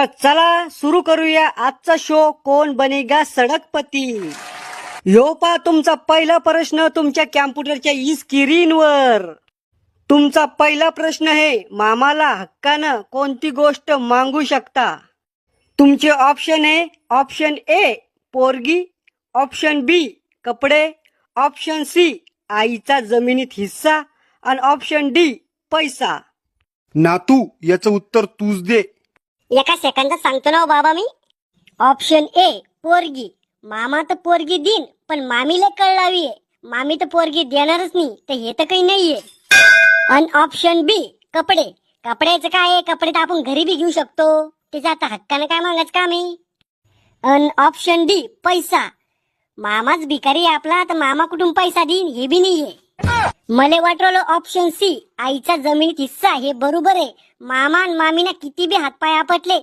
तर चला सुरू करूया आजचा शो कोण बनेगा सडकपती। ह्यो पा तुमचा पहिला प्रश्न तुमच्या कॅम्प्युटरच्या स्क्रीनवर। तुमचा पहिला प्रश्न आहे, मामाला हक्कानं कोणती गोष्ट मागू शकता? तुमचे ऑप्शन आहे, ऑप्शन ए पोरगी, ऑप्शन बी कपडे, ऑप्शन सी आईचा जमिनीत हिस्सा आणि ऑप्शन डी पैसा। नातू याचं उत्तर तूच दे। एका सेकंदात सांगतो ना हो बाबा मी। ऑप्शन ए पोरगी। मामा तर पोरगी देईन पण मामीला कळलावी आहे, मामी तर पोरगी देणारच नाही, तर हे तर काही नाहीये। आणि ऑप्शन बी कपडे। कपड्याचं काय आहे, कपडे तर आपण घरी बी घेऊ शकतो, त्याच्या आता हक्काने काय मागायचं काम आहे। आणि ऑप्शन डी पैसा। मामाच भिकारी आहे आपला, तर मामा कुठून पैसा देईन हे बी नाहीये। मला वाटलं ऑप्शन सी आईचा जमिनीत हिस्सा हे बरोबर आहे। मामा आणि मामीना किती बी हातपाय आपटले